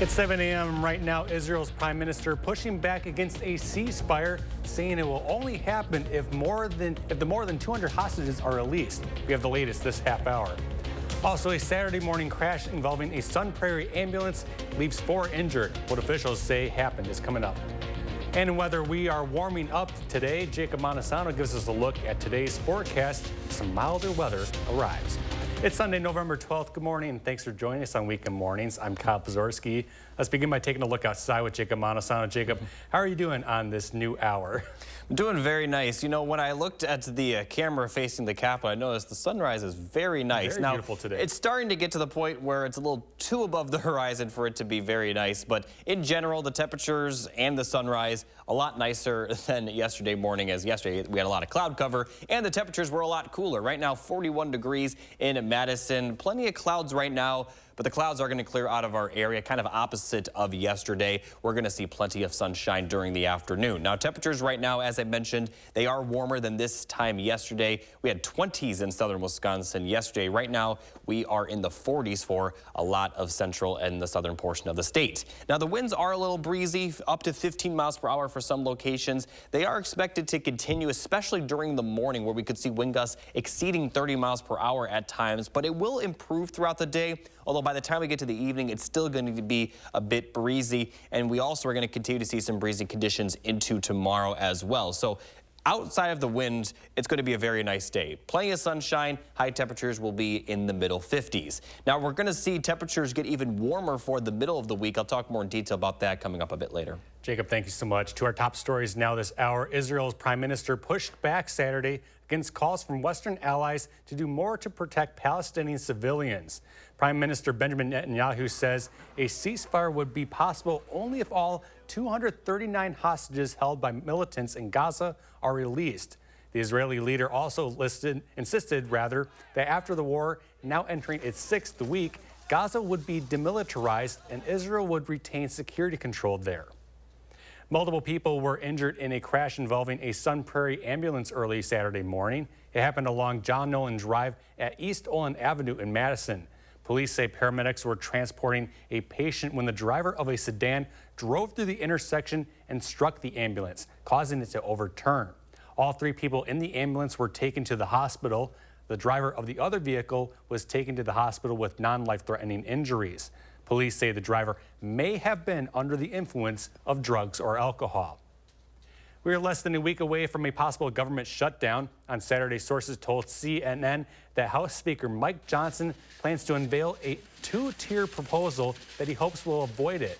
It's 7 a.m. right now. Israel's prime minister pushing back against a ceasefire, saying it will only happen if the more than 200 hostages are released. We have the latest this half hour. Also, a Saturday morning crash involving a Sun Prairie ambulance leaves 4 injured. What officials say happened is coming up. And whether we are warming up today, Jacob Montesano gives us a look at today's forecast. Some milder weather arrives. It's Sunday, November 12th. Good morning, and thanks for joining us on Weekend Mornings. I'm Kyle Pazorski. Let's begin by taking a look outside with Jacob Montesano. Jacob, how are you doing on this new hour? I'm doing very nice. You know, when I looked at the camera facing the Capitol, I noticed the sunrise is very nice. Very beautiful today. It's starting to get to the point where it's a little too above the horizon for it to be very nice. But in general, the temperatures and the sunrise, a lot nicer than yesterday morning, as yesterday we had a lot of cloud cover and the temperatures were a lot cooler. Right now, 41 degrees in Madison. Plenty of clouds right now, but the clouds are going to clear out of our area, kind of opposite of yesterday. We're going to see plenty of sunshine during the afternoon. Now, temperatures right now, as I mentioned, they are warmer than this time yesterday. We had 20s in southern Wisconsin yesterday. Right now, we are in the 40s for a lot of central and the southern portion of the state. Now, the winds are a little breezy, up to 15 miles per hour for some locations. They are expected to continue, especially during the morning, where we could see wind gusts exceeding 30 miles per hour at times, but it will improve throughout the day. Although by the time we get to the evening, it's still going to be a bit breezy. And we also are going to continue to see some breezy conditions into tomorrow as well. So outside of the wind, it's going to be a very nice day. Plenty of sunshine. High temperatures will be in the middle 50s. Now, we're going to see temperatures get even warmer for the middle of the week. I'll talk more in detail about that coming up a bit later. Jacob, thank you so much. To our top stories now this hour, Israel's prime minister pushed back Saturday against calls from Western allies to do more to protect Palestinian civilians. Prime Minister Benjamin Netanyahu says a ceasefire would be possible only if all 239 hostages held by militants in Gaza are released. The Israeli leader also insisted that after the war, now entering its 6th week, Gaza would be demilitarized and Israel would retain security control there. Multiple people were injured in a crash involving a Sun Prairie ambulance early Saturday morning. It happened along John Nolan Drive at East Olin Avenue in Madison. Police say paramedics were transporting a patient when the driver of a sedan drove through the intersection and struck the ambulance, causing it to overturn. All 3 people in the ambulance were taken to the hospital. The driver of the other vehicle was taken to the hospital with non-life-threatening injuries. Police say the driver may have been under the influence of drugs or alcohol. We are less than a week away from a possible government shutdown. On Saturday, sources told CNN that House Speaker Mike Johnson plans to unveil a 2-tier proposal that he hopes will avoid it.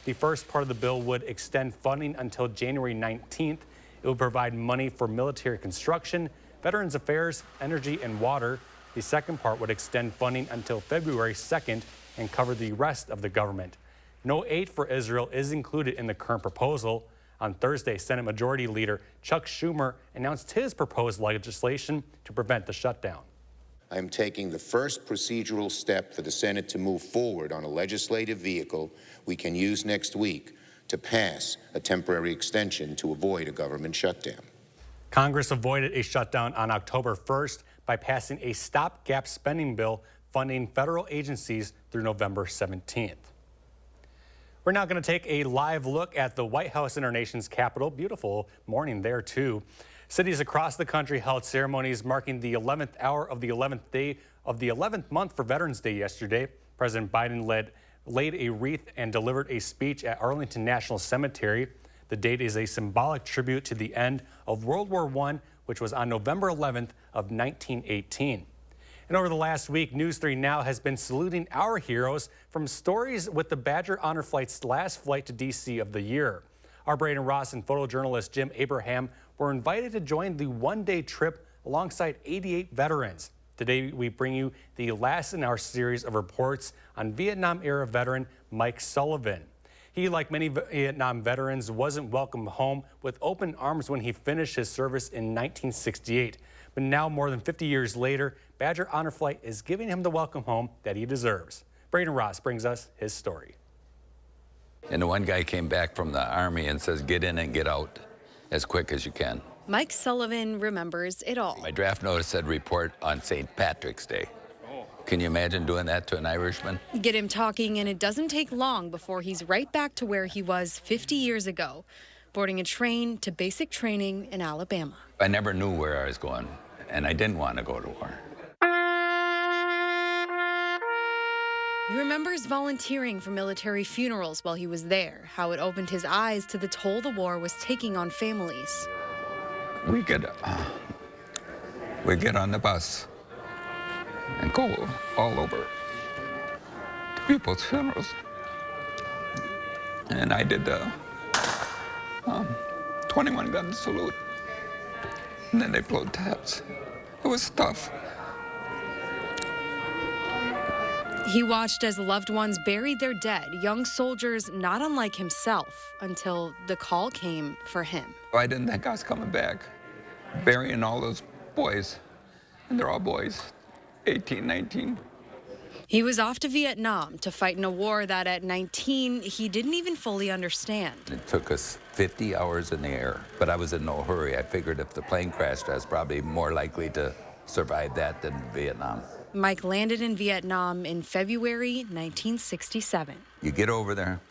The first part of the bill would extend funding until January 19th. It would provide money for military construction, Veterans Affairs, energy, and water. The second part would extend funding until February 2nd and cover the rest of the government. No aid for Israel is included in the current proposal. On Thursday, Senate Majority Leader Chuck Schumer announced his proposed legislation to prevent the shutdown. I'm taking the first procedural step for the Senate to move forward on a legislative vehicle we can use next week to pass a temporary extension to avoid a government shutdown. Congress avoided a shutdown on October 1st by passing a stopgap spending bill funding federal agencies through November 17th. We're now going to take a live look at the White House in our nation's capital. Beautiful morning there, too. Cities across the country held ceremonies marking the 11th hour of the 11th day of the 11th month for Veterans Day yesterday. President Biden laid a wreath and delivered a speech at Arlington National Cemetery. The date is a symbolic tribute to the end of World War I, which was on November 11th of 1918. And over the last week, News 3 Now has been saluting our heroes from stories with the Badger Honor Flight's last flight to D.C. of the year. Our Braden Ross and photojournalist Jim Abraham were invited to join the one-day trip alongside 88 veterans. Today, we bring you the last in our series of reports on Vietnam-era veteran Mike Sullivan. He, like many Vietnam veterans, wasn't welcomed home with open arms when he finished his service in 1968. But now, more than 50 years later, Badger Honor Flight is giving him the welcome home that he deserves. Braden Ross brings us his story. And the one guy came back from the Army and says, get in and get out as quick as you can. Mike Sullivan remembers it all. My draft notice said report on St. Patrick's Day. Can you imagine doing that to an Irishman? Get him talking, and it doesn't take long before he's right back to where he was 50 years ago, boarding a train to basic training in Alabama. I never knew where I was going, and I didn't want to go to war. He remembers volunteering for military funerals while he was there, how it opened his eyes to the toll the war was taking on families. We get on the bus and go all over to people's funerals. And I did the 21-gun salute. And then they blowed tabs. It was tough. He watched as loved ones buried their dead, young soldiers not unlike himself, until the call came for him. I didn't think I was coming back, burying all those boys. And they're all boys, 18, 19. He was off to Vietnam to fight in a war that at 19, he didn't even fully understand. It took us 50 hours in the air, but I was in no hurry. I figured if the plane crashed, I was probably more likely to survive that than Vietnam. Mike landed in Vietnam in February 1967. You get over there,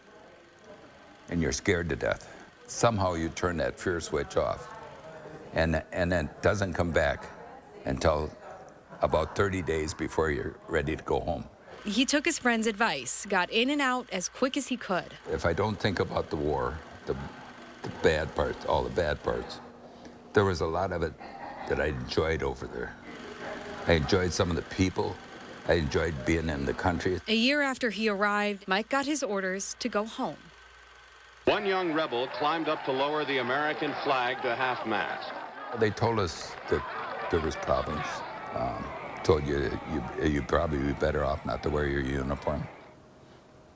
and you're scared to death. Somehow you turn that fear switch off, and then it doesn't come back until about 30 days before you're ready to go home. He took his friend's advice, got in and out as quick as he could. If I don't think about the war, the bad parts, all the bad parts, there was a lot of it that I enjoyed over there. I enjoyed some of the people. I enjoyed being in the country. A year after he arrived, Mike got his orders to go home. One young rebel climbed up to lower the American flag to half-mast. They told us that there was problems. Told you'd probably be better off not to wear your uniform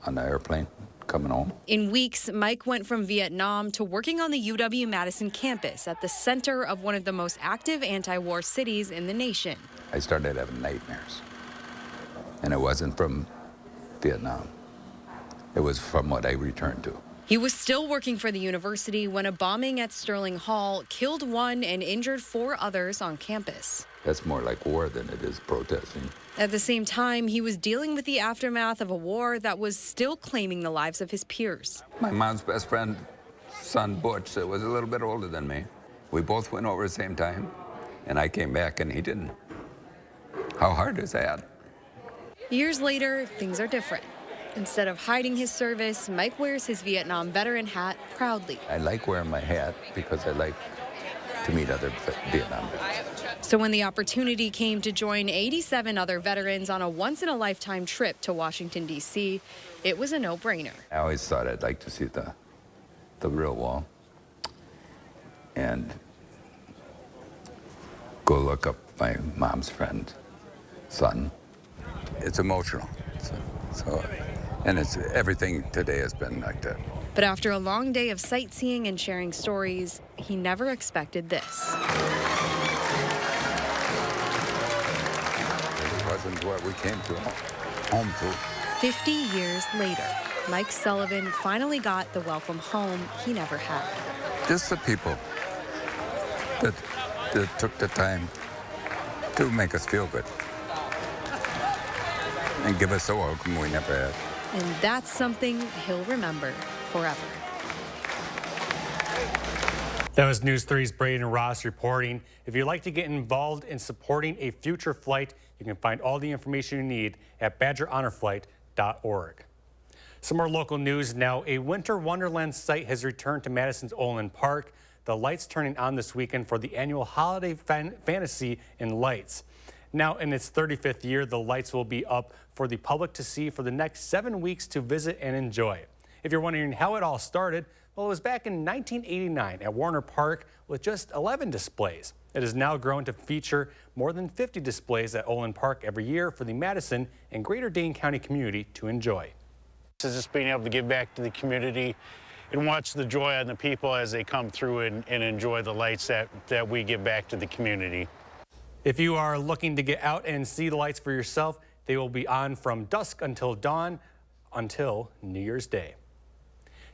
on the airplane coming home. In weeks, Mike went from Vietnam to working on the UW-Madison campus at the center of one of the most active anti-war cities in the nation. I started having nightmares. And it wasn't from Vietnam. It was from what I returned to. He was still working for the university when a bombing at Sterling Hall killed one and injured 4 others on campus. That's more like war than it is protesting. At the same time, he was dealing with the aftermath of a war that was still claiming the lives of his peers. My mom's best friend, son Butch, that was a little bit older than me. We both went over at the same time, and I came back and he didn't. How hard is that? Years later, things are different. Instead of hiding his service, Mike wears his Vietnam veteran hat proudly. I like wearing my hat because I like to meet other Vietnam vets. So when the opportunity came to join 87 other veterans on a once-in-a-lifetime trip to Washington, D.C., it was a no-brainer. I always thought I'd like to see the real wall and go look up my mom's friend's son. It's emotional. And it's everything today has been like that. But after a long day of sightseeing and sharing stories, he never expected this. It wasn't what we came to home to. 50 years later, Mike Sullivan finally got the welcome home he never had. Just the people that took the time to make us feel good and give us a welcome we never had. And that's something he'll remember forever. That was News 3's Braden Ross reporting. If you'd like to get involved in supporting a future flight, you can find all the information you need at badgerhonorflight.org. Some more local news now. A Winter Wonderland site has returned to Madison's Olin Park. The lights turning on this weekend for the annual Holiday Fantasy in Lights. Now, in its 35th year, the lights will be up for the public to see for the next 7 weeks to visit and enjoy. If you're wondering how it all started, well, it was back in 1989 at Warner Park with just 11 displays. It has now grown to feature more than 50 displays at Olin Park every year for the Madison and Greater Dane County community to enjoy. It's just being able to give back to the community and watch the joy on the people as they come through and enjoy the lights that we give back to the community. If you are looking to get out and see the lights for yourself, they will be on from dusk until dawn until New Year's Day.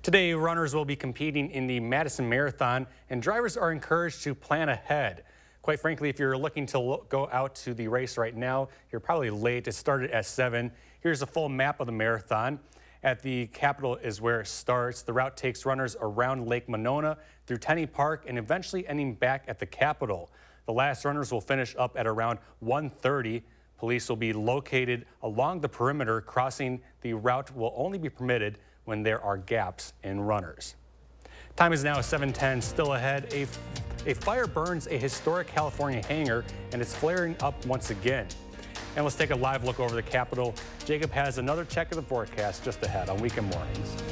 Today, runners will be competing in the Madison Marathon, and drivers are encouraged to plan ahead. Quite frankly, if you're looking to go out to the race right now, you're probably late. It started at 7. Here's a full map of the marathon. At the Capitol is where it starts. The route takes runners around Lake Monona through Tenney Park and eventually ending back at the Capitol. The last runners will finish up at around 1:30. Police will be located along the perimeter. Crossing the route will only be permitted when there are gaps in runners. Time is now 7:10. Still ahead, a fire burns a historic California hangar, and it's flaring up once again. And let's take a live look over the Capitol. Jacob has another check of the forecast just ahead on Weekend Mornings.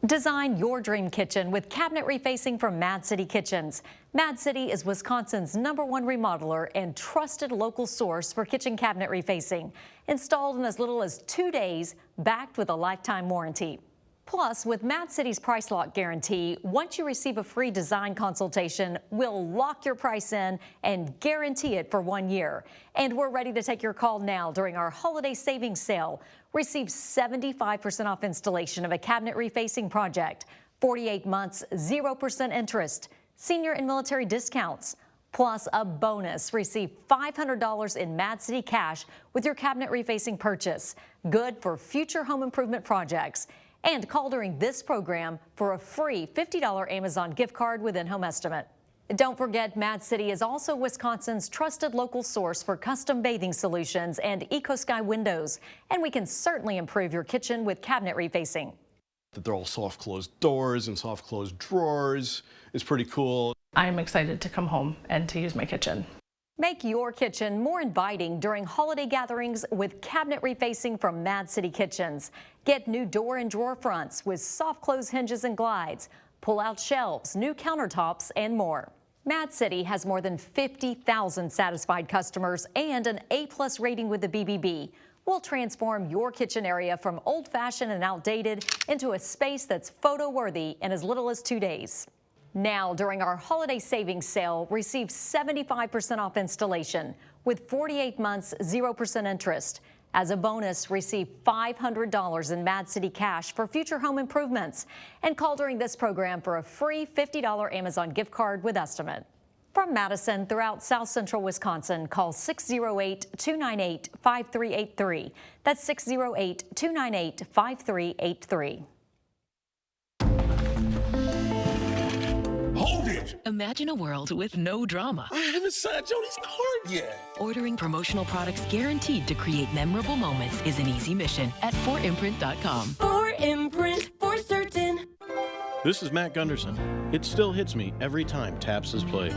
Design your dream kitchen with cabinet refacing from Mad City Kitchens. Mad City is Wisconsin's #1 remodeler and trusted local source for kitchen cabinet refacing. Installed in as little as 2 days, backed with a lifetime warranty. Plus, with Mad City's price lock guarantee, once you receive a free design consultation, we'll lock your price in and guarantee it for 1 year. And we're ready to take your call now during our holiday savings sale. Receive 75% off installation of a cabinet refacing project, 48 months, 0% interest, senior and military discounts, plus a bonus. Receive $500 in Mad City cash with your cabinet refacing purchase. Good for future home improvement projects. And call during this program for a free $50 Amazon gift card with in-home estimate. Don't forget, Mad City is also Wisconsin's trusted local source for custom bathing solutions and EcoSky windows. And we can certainly improve your kitchen with cabinet refacing. That they're all soft closed doors and soft closed drawers is pretty cool. I'm excited to come home and to use my kitchen. Make your kitchen more inviting during holiday gatherings with cabinet refacing from Mad City Kitchens. Get new door and drawer fronts with soft close hinges and glides, pull-out shelves, new countertops, and more. Mad City has more than 50,000 satisfied customers and an A+ rating with the BBB. We'll transform your kitchen area from old-fashioned and outdated into a space that's photo-worthy in as little as 2 days. Now, during our holiday savings sale, receive 75% off installation with 48 months, 0% interest. As a bonus, receive $500 in Mad City cash for future home improvements. And call during this program for a free $50 Amazon gift card with estimate. From Madison throughout South Central Wisconsin, call 608-298-5383. That's 608-298-5383. Hold it! Imagine a world with no drama. I haven't signed Jody's card yet. Ordering promotional products guaranteed to create memorable moments is an easy mission at 4imprint.com. 4imprint, for certain. This is Matt Gunderson. It still hits me every time Taps is played.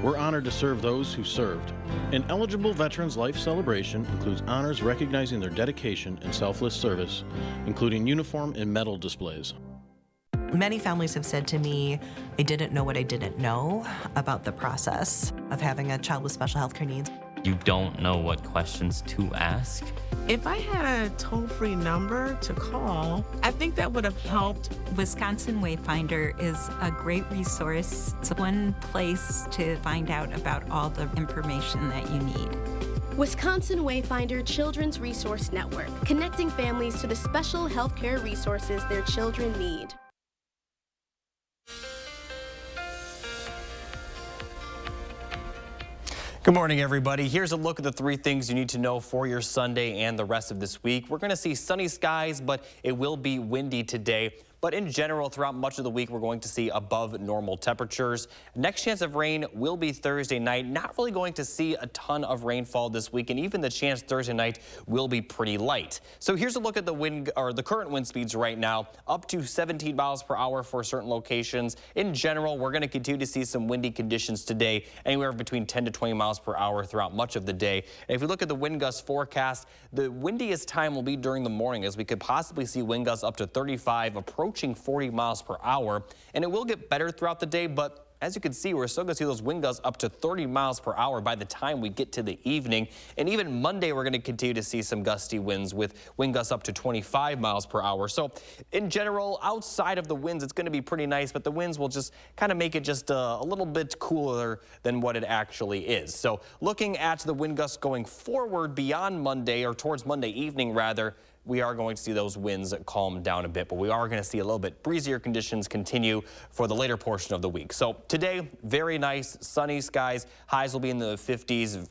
We're honored to serve those who served. An eligible Veterans Life Celebration includes honors recognizing their dedication and selfless service, including uniform and medal displays. Many families have said to me, I didn't know what I didn't know about the process of having a child with special health care needs. You don't know what questions to ask. If I had a toll-free number to call, I think that would have helped. Wisconsin Wayfinder is a great resource. It's one place to find out about all the information that you need. Wisconsin Wayfinder Children's Resource Network, connecting families to the special health care resources their children need. Good morning, everybody. Here's a look at the 3 things you need to know for your Sunday and the rest of this week. We're going to see sunny skies, but it will be windy today. But in general, throughout much of the week, we're going to see above normal temperatures. Next chance of rain will be Thursday night. Not really going to see a ton of rainfall this week, and even the chance Thursday night will be pretty light. So here's a look at the wind, or the current wind speeds right now, up to 17 miles per hour for certain locations. In general, we're going to continue to see some windy conditions today, anywhere between 10 to 20 miles per hour throughout much of the day. And if we look at the wind gust forecast, the windiest time will be during the morning, as we could possibly see wind gusts up to 35, approaching 40 miles per hour, and it will get better throughout the day, but as you can see, we're still going to see those wind gusts up to 30 miles per hour by the time we get to the evening. And even Monday, we're going to continue to see some gusty winds with wind gusts up to 25 miles per hour. So in general, outside of the winds, it's going to be pretty nice, but the winds will just kind of make it just a little bit cooler than what it actually is. So looking at the wind gusts going forward beyond Monday, or towards Monday evening rather, we are going to see those winds calm down a bit, but we are going to see a little bit breezier conditions continue for the later portion of the week. So today, very nice sunny skies. Highs will be in the 50s,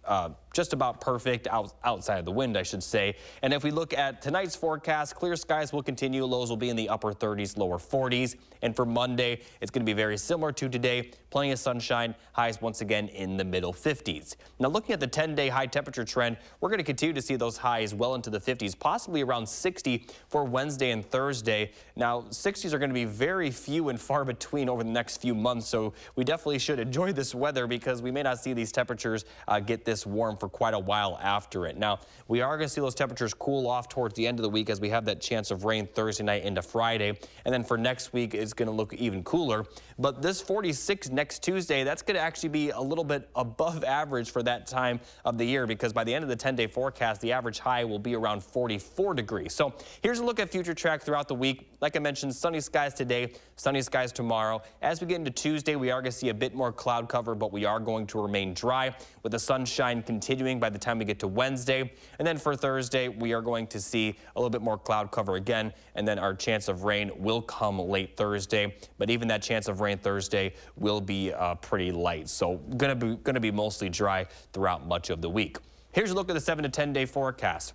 just about perfect outside of the wind, I should say. And if we look at tonight's forecast, clear skies will continue. Lows will be in the upper 30s, lower 40s. And for Monday, it's going to be very similar to today. Plenty of sunshine, highs once again in the middle 50s. Now looking at the 10-day high temperature trend, we're going to continue to see those highs well into the 50s, possibly around 60 for Wednesday and Thursday. Now 60s are going to be very few and far between over the next few months, so we definitely should enjoy this weather because we may not see these temperatures get this warm for quite a while after it. Now we are going to see those temperatures cool off towards the end of the week as we have that chance of rain Thursday night into Friday, and then for next week it's going to look even cooler. But this 46 next Tuesday, that's going to actually be a little bit above average for that time of the year because by the end of the 10-day forecast, the average high will be around 44 degrees. So here's a look at future track throughout the week. Like I mentioned, sunny skies today, sunny skies tomorrow. As we get into Tuesday, we are going to see a bit more cloud cover, but we are going to remain dry with the sunshine continuing by the time we get to Wednesday. And then for Thursday, we are going to see a little bit more cloud cover again, and then our chance of rain will come late Thursday. But even that chance of rain Thursday will be pretty light. So going to be mostly dry throughout much of the week. Here's a look at the 7 to 10-day forecast.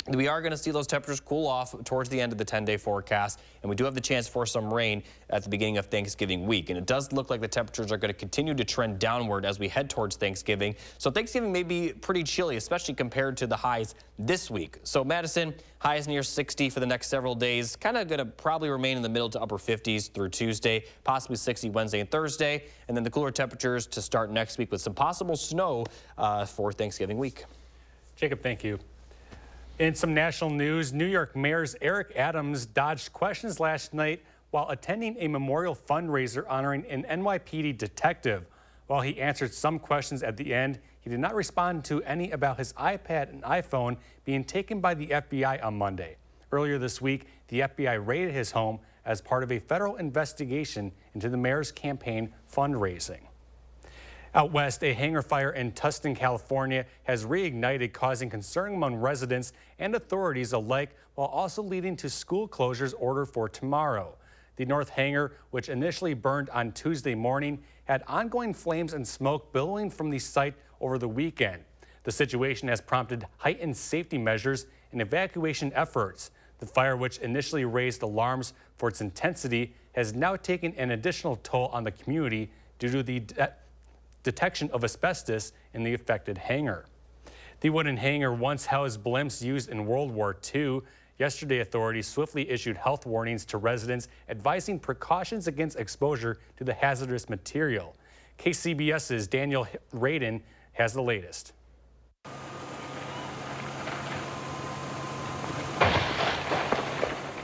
We are going to see those temperatures cool off towards the end of the 10-day forecast, and we do have the chance for some rain at the beginning of Thanksgiving week. And it does look like the temperatures are going to continue to trend downward as we head towards Thanksgiving. So Thanksgiving may be pretty chilly, especially compared to the highs this week. So Madison, highs near 60 for the next several days, kind of going to probably remain in the middle to upper 50s through Tuesday, possibly 60 Wednesday and Thursday, and then the cooler temperatures to start next week with some possible snow for Thanksgiving week. Jacob, thank you. In some national news, New York Mayor's Eric Adams dodged questions last night while attending a memorial fundraiser honoring an NYPD detective. While he answered some questions at the end, he did not respond to any about his iPad and iPhone being taken by the FBI on Monday. Earlier this week, the FBI raided his home as part of a federal investigation into the mayor's campaign fundraising. Out west, a hangar fire in Tustin, California has reignited, causing concern among residents and authorities alike, while also leading to school closures ordered for tomorrow. The north hangar, which initially burned on Tuesday morning, had ongoing flames and smoke billowing from the site over the weekend. The situation has prompted heightened safety measures and evacuation efforts. The fire, which initially raised alarms for its intensity, has now taken an additional toll on the community due to the detection of asbestos in the affected hangar. The wooden hangar once housed blimps used in World War II. Yesterday, authorities swiftly issued health warnings to residents advising precautions against exposure to the hazardous material. KCBS's Daniel Radin has the latest.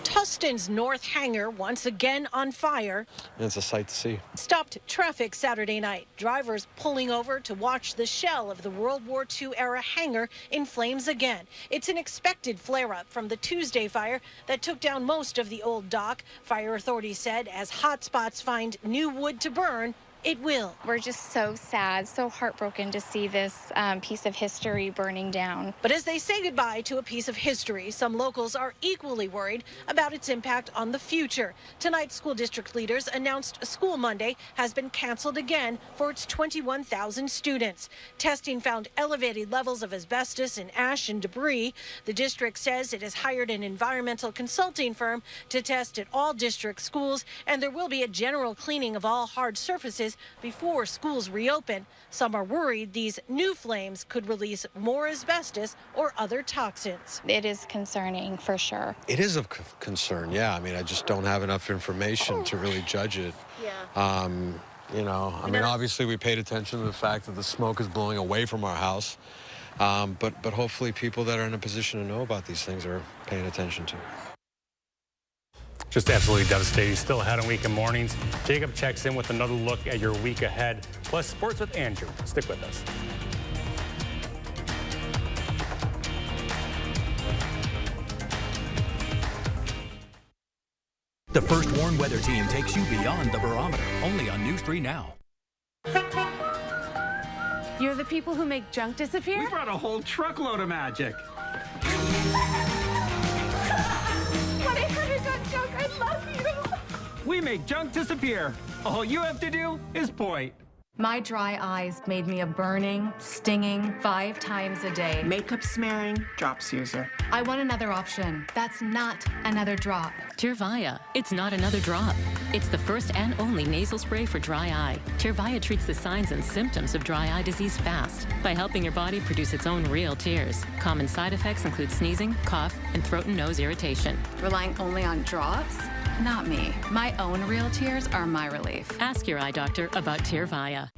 Tustin's north hangar once again on fire. It's a sight to see. Stopped traffic Saturday night. Drivers pulling over to watch the shell of the World War II era hangar in flames again. It's an expected flare-up from the Tuesday fire that took down most of the old dock. Fire authorities said as hotspots find new wood to burn, it will. We're just so sad, so heartbroken to see this piece of history burning down. But as they say goodbye to a piece of history, some locals are equally worried about its impact on the future. Tonight, school district leaders announced School Monday has been canceled again for its 21,000 students. Testing found elevated levels of asbestos and ash and debris. The district says it has hired an environmental consulting firm to test at all district schools, and there will be a general cleaning of all hard surfaces before schools reopen. Some are worried these new flames could release more asbestos or other toxins. It is concerning for sure. It is of concern, yeah. I mean, I just don't have enough information to really judge it. Yeah. You know, I mean, obviously we paid attention to the fact that the smoke is blowing away from our house. But hopefully people that are in a position to know about these things are paying attention to it. Just absolutely devastating. Still ahead on weekend mornings. Jacob checks in with another look at your week ahead, plus sports with Andrew. Stick with us. The First Warn Weather Team takes you beyond the barometer, only on News 3 Now. You're the people who make junk disappear? We brought a whole truckload of magic. We make junk disappear. All you have to do is point. My dry eyes made me a burning, stinging 5 times a day. Makeup smearing, drops user. I want another option. That's not another drop. Tyrvaya. It's not another drop. It's the first and only nasal spray for dry eye. Tyrvaya treats the signs and symptoms of dry eye disease fast by helping your body produce its own real tears. Common side effects include sneezing, cough, and throat and nose irritation. Relying only on drops? Not me. My own real tears are my relief. Ask your eye doctor about Tyrvaya.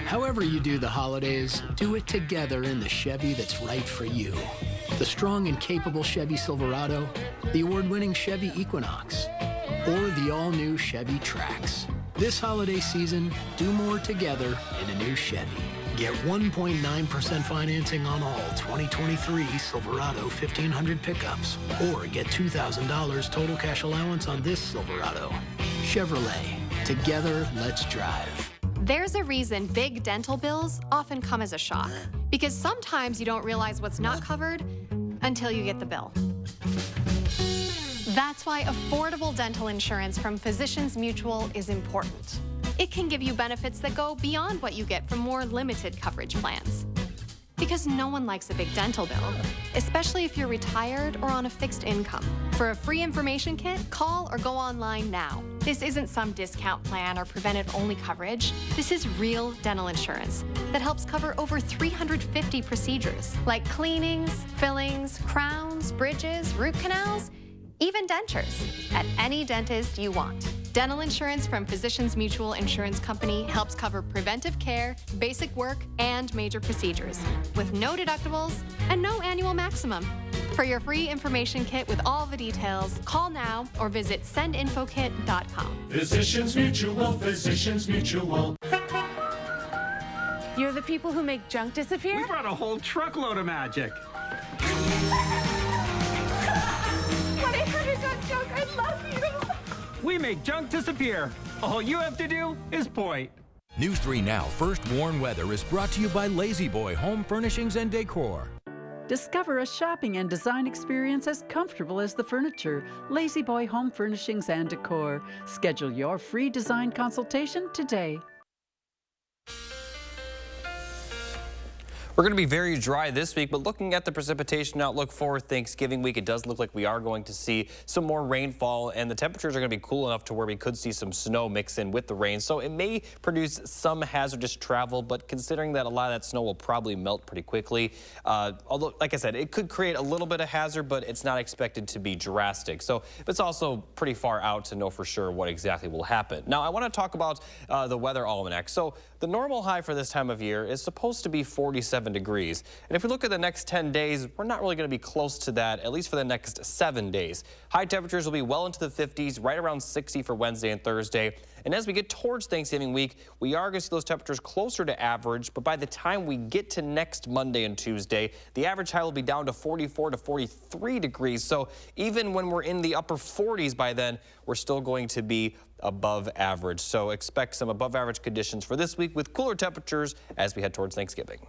However you do the holidays, do it together in the Chevy that's right for you. The strong and capable Chevy Silverado, the award-winning Chevy Equinox, or the all-new Chevy Trax. This holiday season, do more together in a new Chevy. Get 1.9% financing on all 2023 Silverado 1500 pickups, or get $2,000 total cash allowance on this Silverado. Chevrolet, together, let's drive. There's a reason big dental bills often come as a shock, because sometimes you don't realize what's not covered until you get the bill. That's why affordable dental insurance from Physicians Mutual is important. It can give you benefits that go beyond what you get from more limited coverage plans. Because no one likes a big dental bill, especially if you're retired or on a fixed income. For a free information kit, call or go online now. This isn't some discount plan or preventive-only coverage. This is real dental insurance that helps cover over 350 procedures, like cleanings, fillings, crowns, bridges, root canals, even dentures, at any dentist you want. Dental insurance from Physicians Mutual Insurance Company helps cover preventive care, basic work, and major procedures, with no deductibles and no annual maximum. For your free information kit with all the details, call now or visit sendinfokit.com. Physicians Mutual, Physicians Mutual. You're the people who make junk disappear? We brought a whole truckload of magic. 1-800-JUNK, I love you! We make junk disappear. All you have to do is point. News 3 Now First Warn Weather is brought to you by Lazy Boy Home Furnishings and Decor. Discover a shopping and design experience as comfortable as the furniture. Lazy Boy Home Furnishings and Decor. Schedule your free design consultation today. We're going to be very dry this week, but looking at the precipitation outlook for Thanksgiving week, it does look like we are going to see some more rainfall, and the temperatures are going to be cool enough to where we could see some snow mix in with the rain. So it may produce some hazardous travel, but considering that a lot of that snow will probably melt pretty quickly, although, like I said, it could create a little bit of hazard, but it's not expected to be drastic. So it's also pretty far out to know for sure what exactly will happen. Now, I want to talk about the weather almanac. So the normal high for this time of year is supposed to be 47 degrees. And if we look at the next 10 days, we're not really going to be close to that, at least for the next 7 days. High temperatures will be well into the 50s, right around 60 for Wednesday and Thursday. And as we get towards Thanksgiving week, we are going to see those temperatures closer to average. But by the time we get to next Monday and Tuesday, the average high will be down to 44 to 43 degrees. So even when we're in the upper 40s by then, we're still going to be above average. So expect some above average conditions for this week with cooler temperatures as we head towards Thanksgiving.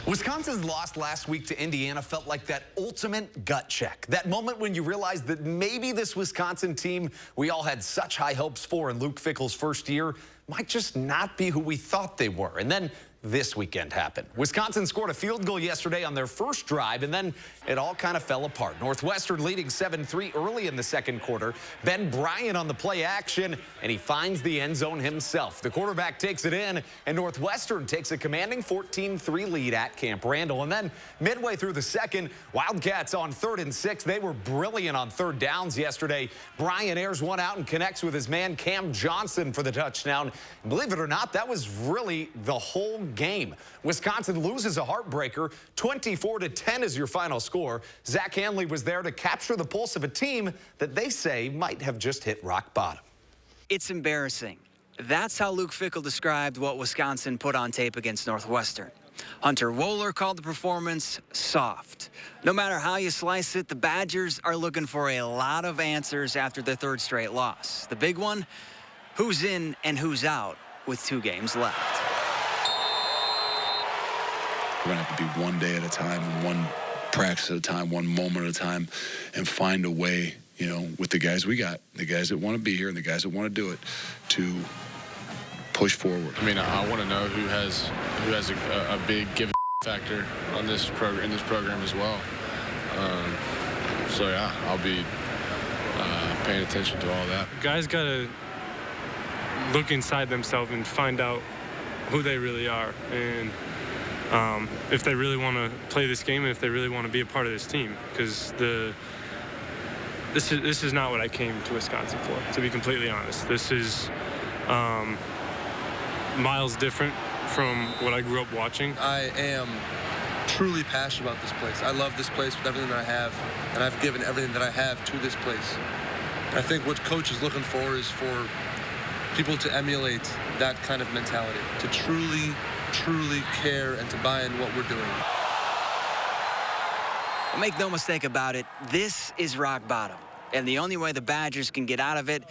Wisconsin's loss last week to Indiana felt like that ultimate gut check. That moment when you realized that maybe this Wisconsin team we all had such high hopes for in Luke Fickell's first year might just not be who we thought they were. And then this weekend happened. Wisconsin scored a field goal yesterday on their first drive, and then it all kind of fell apart. Northwestern leading 7-3 early in the second quarter. Ben Bryant on the play action, and he finds the end zone himself. The quarterback takes it in, and Northwestern takes a commanding 14-3 lead at Camp Randall. And then midway through the second, Wildcats on 3rd and 6. They were brilliant on third downs yesterday. Bryant airs one out and connects with his man Cam Johnson for the touchdown. And believe it or not, that was really the whole game. Wisconsin loses a heartbreaker. 24-10 is your final score. Zach Hanley was there to capture the pulse of a team that they say might have just hit rock bottom. It's embarrassing. That's how Luke Fickell described what Wisconsin put on tape against Northwestern. Hunter Wohler called the performance soft. No matter how you slice it, the Badgers are looking for a lot of answers after their third straight loss. The big one, who's in and who's out with 2 games left. We're going to have to do one day at a time and one practice at a time, one moment at a time, and find a way, you know, with the guys we got, the guys that want to be here and the guys that want to do it, to push forward. I mean, I want to know who has a big give factor on this program as well. So yeah, I'll be paying attention to all that. Guys gotta look inside themselves and find out who they really are, and if they really want to play this game, and if they really want to be a part of this team, because this is not what I came to Wisconsin for, to be completely honest. This is miles different from what I grew up watching. I am truly passionate about this place. I love this place with everything that I have, and I've given everything that I have to this place. And I think what Coach is looking for is for people to emulate that kind of mentality, to truly care and to buy in what we're doing. Make no mistake about it, this is rock bottom. And the only way the Badgers can get out of it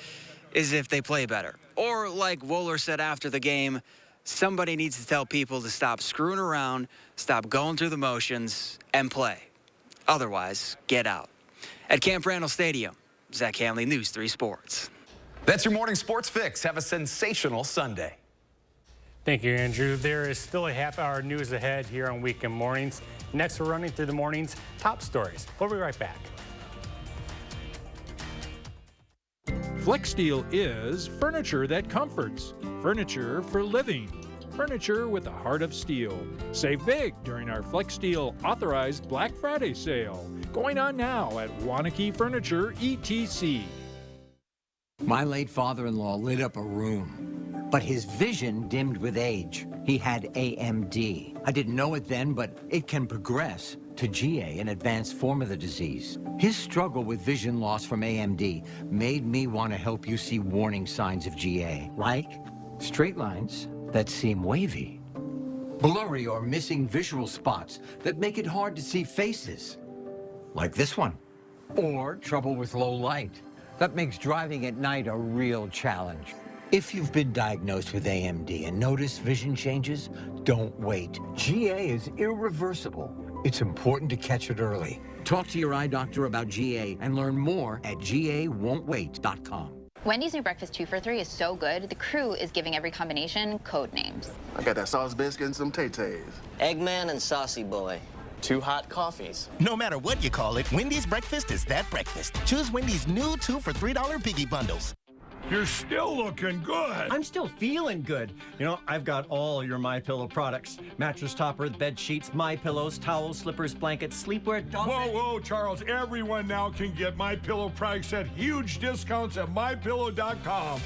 is if they play better. Or like Wohler said after the game, somebody needs to tell people to stop screwing around, stop going through the motions, and play. Otherwise, get out. At Camp Randall Stadium, Zach Hanley, News 3 Sports. That's your morning sports fix. Have a sensational Sunday. Thank you, Andrew. There is still a half-hour news ahead here on Weekend Mornings. Next, we're running through the morning's top stories. We'll be right back. FlexSteel is furniture that comforts, furniture for living, furniture with a heart of steel. Save big during our FlexSteel authorized Black Friday sale, going on now at Wanakee Furniture ETC. My late father-in-law lit up a room, but his vision dimmed with age. He had AMD. I didn't know it then, but it can progress to GA, an advanced form of the disease. His struggle with vision loss from AMD made me want to help you see warning signs of GA, like straight lines that seem wavy, blurry or missing visual spots that make it hard to see faces, like this one, or trouble with low light. That makes driving at night a real challenge. If you've been diagnosed with AMD and notice vision changes, don't wait. GA is irreversible. It's important to catch it early. Talk to your eye doctor about GA and learn more at gawon'twait.com. Wendy's new breakfast 2 for $3 is so good, the crew is giving every combination code names. I got that sauce biscuit and some Tay-Tays. Eggman and Saucy Boy. 2 hot coffees. No matter what you call it, Wendy's breakfast is that breakfast. Choose Wendy's new 2 for $3 Piggy Bundles. You're still looking good. I'm still feeling good. You know, I've got all your MyPillow products. Mattress topper, bed sheets, MyPillows, towels, slippers, blankets, sleepwear, dog bed. Whoa, Charles. Everyone now can get MyPillow products at huge discounts at MyPillow.com.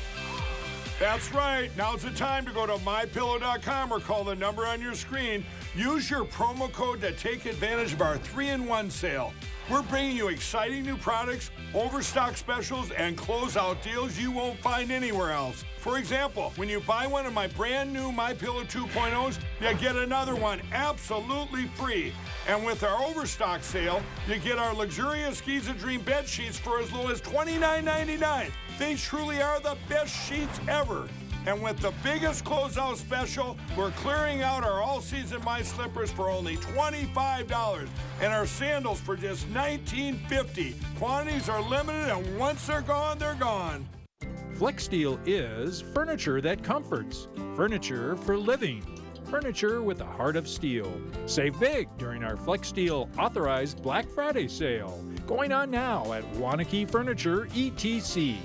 That's right. Now's the time to go to MyPillow.com or call the number on your screen. Use your promo code to take advantage of our 3-in-1 sale. We're bringing you exciting new products, overstock specials, and closeout deals you won't find anywhere else. For example, when you buy one of my brand new MyPillow 2.0s, you get another one absolutely free. And with our overstock sale, you get our luxurious Giza Dream bed sheets for as low as $29.99. They truly are the best sheets ever. And with the biggest closeout special, we're clearing out our all-season My Slippers for only $25 and our sandals for just $19.50. Quantities are limited, and once they're gone, they're gone. FlexSteel is furniture that comforts, furniture for living, furniture with a heart of steel. Save big during our FlexSteel authorized Black Friday sale, going on now at Wanakee Furniture ETC.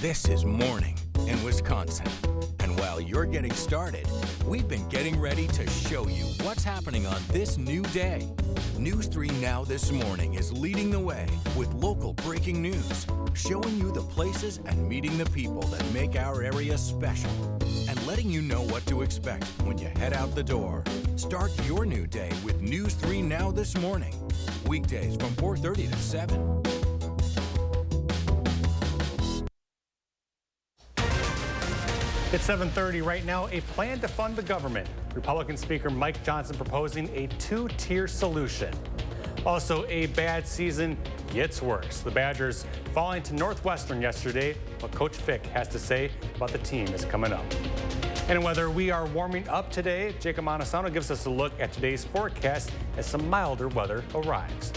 This is morning in Wisconsin. And while you're getting started, we've been getting ready to show you what's happening on this new day. News 3 Now this morning is leading the way with local breaking news, showing you the places and meeting the people that make our area special, and letting you know what to expect when you head out the door. Start your new day with News 3 Now this morning. Weekdays from 4:30 to 7. It's 7:30 right now. A plan to fund the government. Republican Speaker Mike Johnson proposing a 2-tier solution. Also, a bad season gets worse. The Badgers falling to Northwestern yesterday. What Coach Fick has to say about the team is coming up. And whether we are warming up today, Jacob Montesano gives us a look at today's forecast as some milder weather arrives.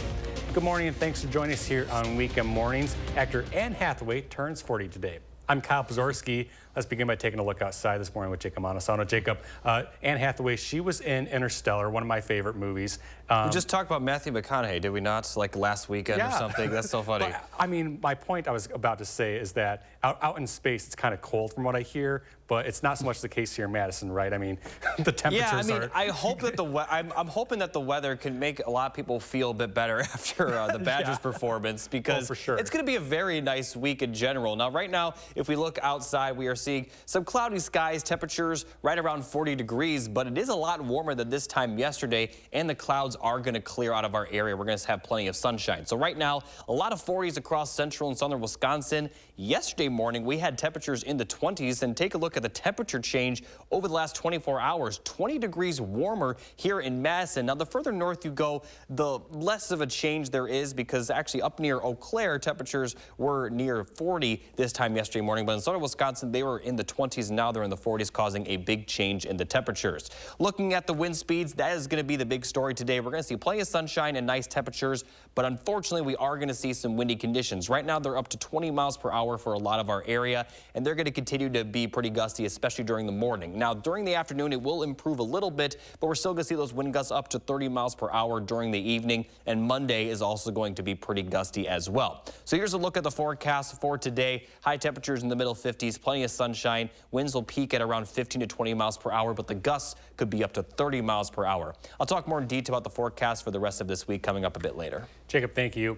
Good morning and thanks for joining us here on Weekend Mornings. Actor Anne Hathaway turns 40 today. I'm Kyle Pazorski. Let's begin by taking a look outside this morning with Jacob Montesano. Jacob, Anne Hathaway, she was in Interstellar, one of my favorite movies. We just talked about Matthew McConaughey, did we not? Like last weekend or something? That's so funny. But, I mean, my point I was about to say is that out in space, it's kind of cold from what I hear, but it's not so much the case here in Madison, right? I mean, the temperatures are... I hope that I'm hoping that the weather can make a lot of people feel a bit better after the Badgers performance, because for sure. It's going to be a very nice week in general. Now, right now, if we look outside, we are seeing some cloudy skies, temperatures right around 40 degrees, but it is a lot warmer than this time yesterday, and the clouds are going to clear out of our area. We're going to have plenty of sunshine. So right now, a lot of 40s across central and southern Wisconsin. Yesterday morning, we had temperatures in the 20s, and take a look at the temperature change over the last 24 hours. 20 degrees warmer here in Madison. Now, the further north you go, the less of a change there is, because actually up near Eau Claire, temperatures were near 40 this time yesterday morning, but in southern Wisconsin, they were in the 20s. Now they're in the 40s, causing a big change in the temperatures. Looking at the wind speeds, that is going to be the big story today. We're going to see plenty of sunshine and nice temperatures, but unfortunately, we are going to see some windy conditions. Right now, they're up to 20 miles per hour for a lot of our area, and they're going to continue to be pretty gusty, especially during the morning. Now, during the afternoon, it will improve a little bit, but we're still going to see those wind gusts up to 30 miles per hour during the evening, and Monday is also going to be pretty gusty as well. So here's a look at the forecast for today. High temperatures in the middle 50s, plenty of sunshine. Winds will peak at around 15 to 20 miles per hour, but the gusts could be up to 30 miles per hour. I'll talk more in detail about the forecast for the rest of this week coming up a bit later. Jacob, thank you.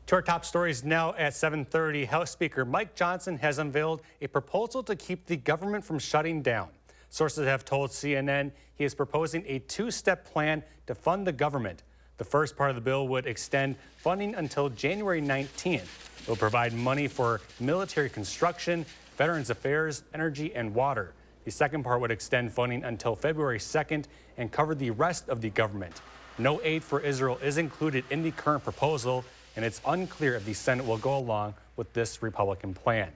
To our top stories now at 7:30, House Speaker Mike Johnson has unveiled a proposal to keep the government from shutting down. Sources have told CNN he is proposing a two-step plan to fund the government. The first part of the bill would extend funding until January 19th. It will provide money for military construction, Veterans Affairs, energy, and water. The second part would extend funding until February 2nd and cover the rest of the government. No aid for Israel is included in the current proposal, and it's unclear if the Senate will go along with this Republican plan.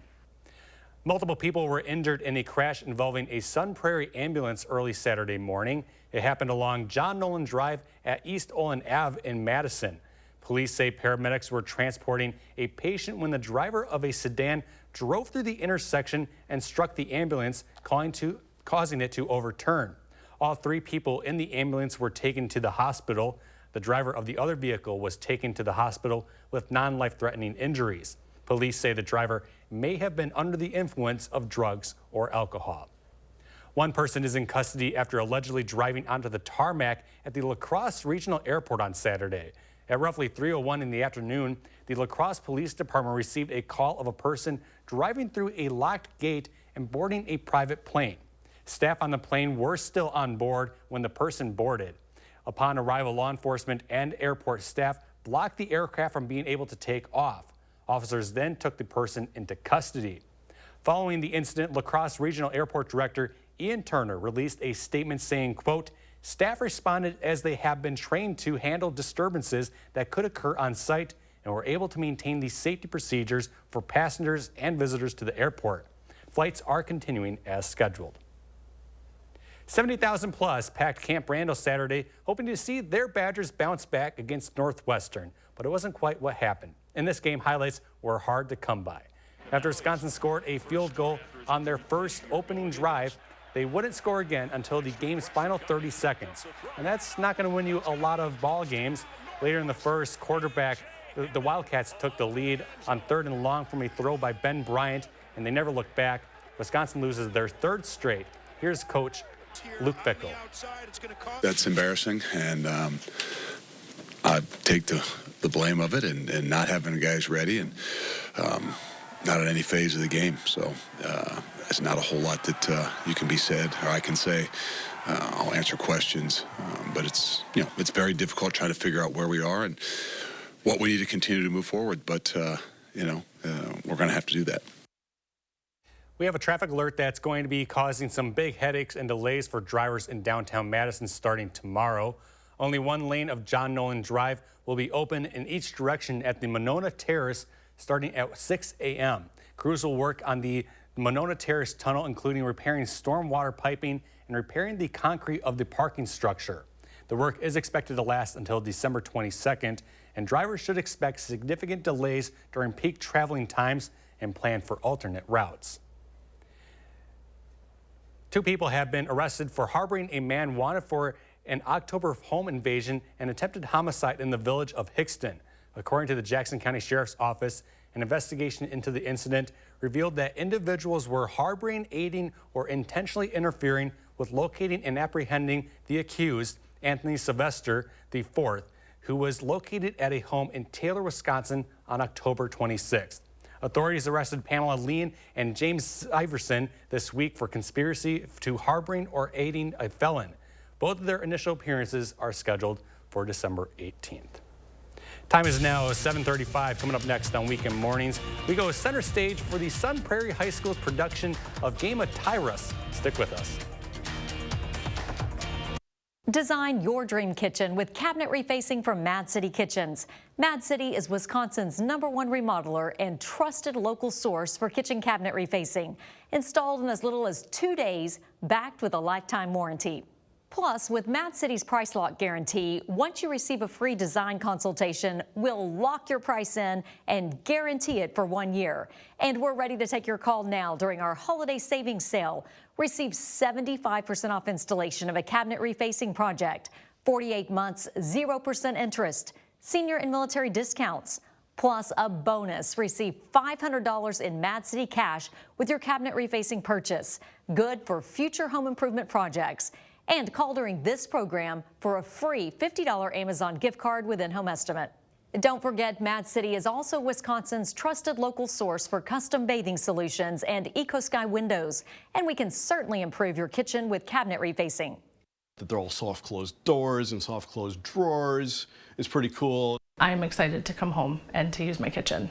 Multiple people were injured in a crash involving a Sun Prairie ambulance early Saturday morning. It happened along John Nolan Drive at East Olin Ave in Madison. Police say paramedics were transporting a patient when the driver of a sedan drove through the intersection and struck the ambulance, causing it to overturn. All three people in the ambulance were taken to the hospital. The driver of the other vehicle was taken to the hospital with non-life-threatening injuries. Police say the driver may have been under the influence of drugs or alcohol. One person is in custody after allegedly driving onto the tarmac at the La Crosse Regional Airport on Saturday. At roughly 3:01 in the afternoon, the La Crosse Police Department received a call of a person driving through a locked gate and boarding a private plane. Staff on the plane were still on board when the person boarded. Upon arrival, law enforcement and airport staff blocked the aircraft from being able to take off. Officers then took the person into custody. Following the incident, La Crosse Regional Airport Director Ian Turner released a statement saying, quote, "Staff responded as they have been trained to handle disturbances that could occur on site and were able to maintain the safety procedures for passengers and visitors to the airport. Flights are continuing as scheduled." 70,000 plus packed Camp Randall Saturday, hoping to see their Badgers bounce back against Northwestern, but it wasn't quite what happened. In this game, highlights were hard to come by. After Wisconsin scored a field goal on their first opening drive, they wouldn't score again until the game's final 30 seconds. And that's not going to win you a lot of ball games. Later in the first, the Wildcats took the lead on 3rd and long from a throw by Ben Bryant, and they never looked back. Wisconsin loses their 3rd straight. Here's Coach Luke Fickell. That's embarrassing, and I take the blame of it and not having the guys ready and not at any phase of the game. So there's not a whole lot that you can be said or I can say. I'll answer questions, but it's very difficult trying to figure out where we are and what we need to continue to move forward. But we're going to have to do that. We have a traffic alert that's going to be causing some big headaches and delays for drivers in downtown Madison starting tomorrow. Only one lane of John Nolan Drive will be open in each direction at the Monona Terrace starting at 6 a.m. Crews will work on the Monona Terrace Tunnel, including repairing stormwater piping and repairing the concrete of the parking structure. The work is expected to last until December 22nd, and drivers should expect significant delays during peak traveling times and plan for alternate routes. 2 people have been arrested for harboring a man wanted for an October home invasion and attempted homicide in the village of Hickston. According to the Jackson County Sheriff's Office, an investigation into the incident revealed that individuals were harboring, aiding, or intentionally interfering with locating and apprehending the accused, Anthony Sylvester IV, who was located at a home in Taylor, Wisconsin on October 26th. Authorities arrested Pamela Lean and James Iverson this week for conspiracy to harboring or aiding a felon. Both of their initial appearances are scheduled for December 18th. Time is now 7:35. Coming up next on Weekend Mornings, we go center stage for the Sun Prairie High School's production of Game of Tyrus. Stick with us. Design your dream kitchen with cabinet refacing from Mad City Kitchens. Mad City is Wisconsin's #1 remodeler and trusted local source for kitchen cabinet refacing. Installed in as little as 2 days, backed with a lifetime warranty. Plus, with Mad City's price lock guarantee, once you receive a free design consultation, we'll lock your price in and guarantee it for 1 year. And we're ready to take your call now during our holiday savings sale. Receive 75% off installation of a cabinet refacing project, 48 months, 0% interest, senior and military discounts. Plus a bonus, receive $500 in Mad City cash with your cabinet refacing purchase. Good for future home improvement projects. And call during this program for a free $50 Amazon gift card with in-home estimate. Don't forget, Mad City is also Wisconsin's trusted local source for custom bathing solutions and EcoSky windows. And we can certainly improve your kitchen with cabinet refacing. That they're all soft closed doors and soft closed drawers is pretty cool. I'm excited to come home and to use my kitchen.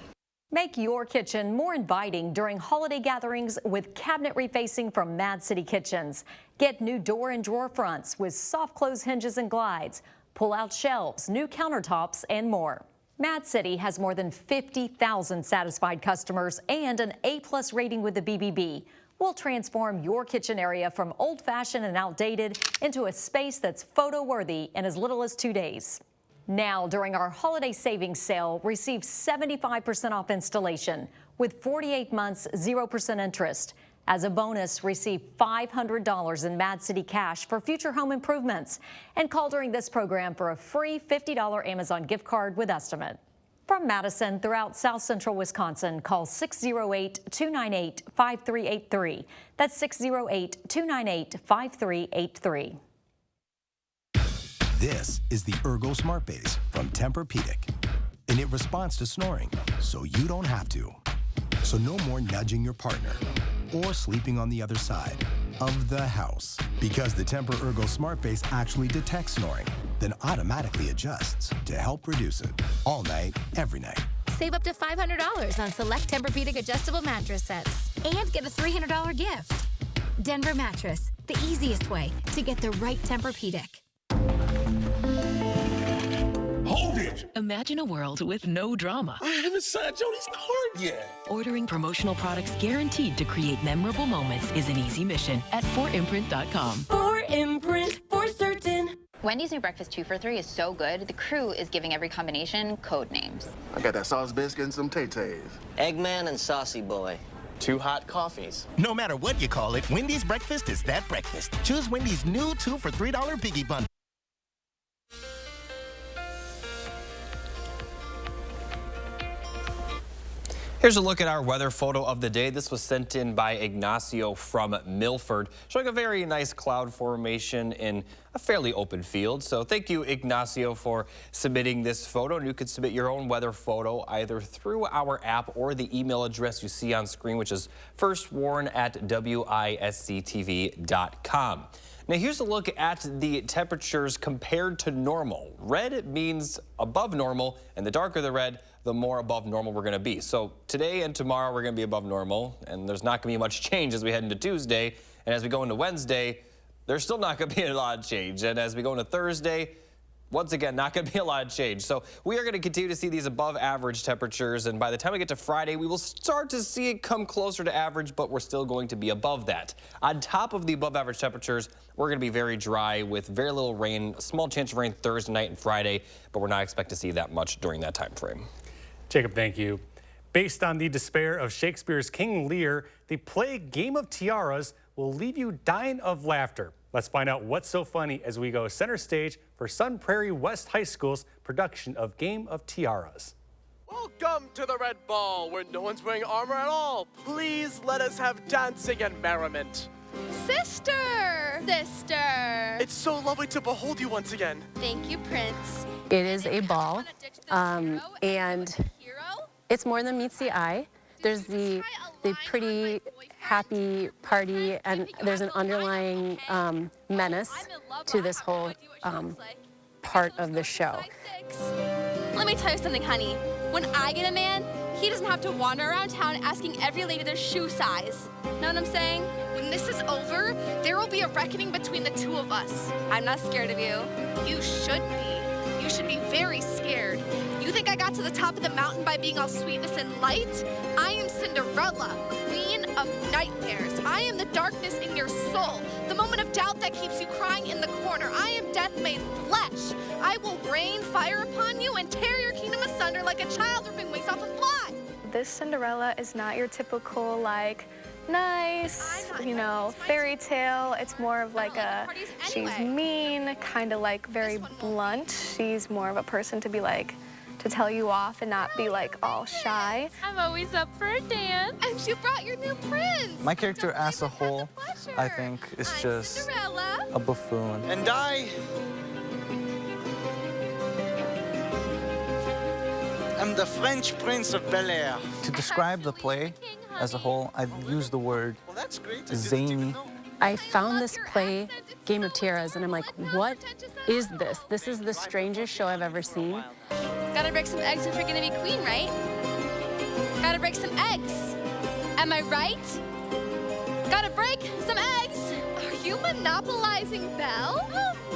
Make your kitchen more inviting during holiday gatherings with cabinet refacing from Mad City Kitchens. Get new door and drawer fronts with soft close hinges and glides, pull-out shelves, new countertops, and more. Mad City has more than 50,000 satisfied customers and an A+ rating with the BBB. We'll transform your kitchen area from old-fashioned and outdated into a space that's photo-worthy in as little as 2 days. Now, during our holiday savings sale, receive 75% off installation with 48 months, 0% interest. As a bonus, receive $500 in Mad City cash for future home improvements. And call during this program for a free $50 Amazon gift card with estimate. From Madison throughout South Central Wisconsin, call 608-298-5383. That's 608-298-5383. This is the Ergo Smart Base from Tempur-Pedic, and it responds to snoring, so you don't have to. So no more nudging your partner or sleeping on the other side of the house, because the Tempur Ergo Smart Base actually detects snoring, then automatically adjusts to help reduce it all night, every night. Save up to $500 on select Tempur-Pedic adjustable mattress sets and get a $300 gift. Denver Mattress, the easiest way to get the right Tempur-Pedic. Hold it! Imagine a world with no drama. I haven't signed Jody's card yet. Ordering promotional products guaranteed to create memorable moments is an easy mission at 4imprint.com. 4imprint, for certain. Wendy's new breakfast 2 for $3 is so good, the crew is giving every combination code names. I got that sauce biscuit and some tay-tays. Eggman and Saucy Boy. 2 hot coffees. No matter what you call it, Wendy's breakfast is that breakfast. Choose Wendy's new 2 for $3 Biggie Bundle. Here's a look at our weather photo of the day. This was sent in by Ignacio from Milford, showing a very nice cloud formation in a fairly open field. So thank you, Ignacio, for submitting this photo. And you can submit your own weather photo either through our app or the email address you see on screen, which is firstwarn@WISC-TV.com. Now here's a look at the temperatures compared to normal. Red means above normal, and the darker the red, the more above normal we're going to be. So today and tomorrow we're going to be above normal, and there's not going to be much change as we head into Tuesday. And as we go into Wednesday, there's still not going to be a lot of change. And as we go into Thursday, once again, not going to be a lot of change. So we are going to continue to see these above average temperatures, and by the time we get to Friday, we will start to see it come closer to average, but we're still going to be above that. On top of the above average temperatures, we're going to be very dry with very little rain, a small chance of rain Thursday night and Friday, but we're not expecting to see that much during that time frame. Jacob, thank you. Based on the despair of Shakespeare's King Lear, the play Game of Tiaras will leave you dying of laughter. Let's find out what's so funny as we go center stage for Sun Prairie West High School's production of Game of Tiaras. Welcome to the Red Ball, where no one's wearing armor at all. Please let us have dancing and merriment. Sister! Sister! It's so lovely to behold you once again. Thank you, Prince. It is a ball, and it's more than meets the eye. There's the pretty happy party, and there's an underlying menace to this whole part of the show. Let me tell you something, honey. When I get a man, he doesn't have to wander around town asking every lady their shoe size. Know what I'm saying? When this is over, there will be a reckoning between the two of us. I'm not scared of you. You should be. You should be very scared. You think I got to the top of the mountain by being all sweetness and light? I am Cinderella, queen of nightmares. I am the darkness in your soul, the moment of doubt that keeps you crying in the corner. I am death made flesh. I will rain fire upon you and tear your kingdom asunder like a child ripping wings off a fly. This Cinderella is not your typical, like, nice, you know, fairy tale. It's more of like she's mean, kind of like very blunt. She's more of a person to be like, to tell you off and not be like all shy. I'm always up for a dance. And you brought your new prince. My character as a whole, I think, is just Cinderella. a buffoon. And I am the French Prince of Bel-Air. To describe the play as a whole, I'd use the word zany. I found this play, Game of Tiaras, and I'm like, what is this? This is the strangest show I've ever seen. Gotta break some eggs if you're gonna be queen, right? Gotta break some eggs. Am I right? Gotta break some eggs. Are you monopolizing Belle?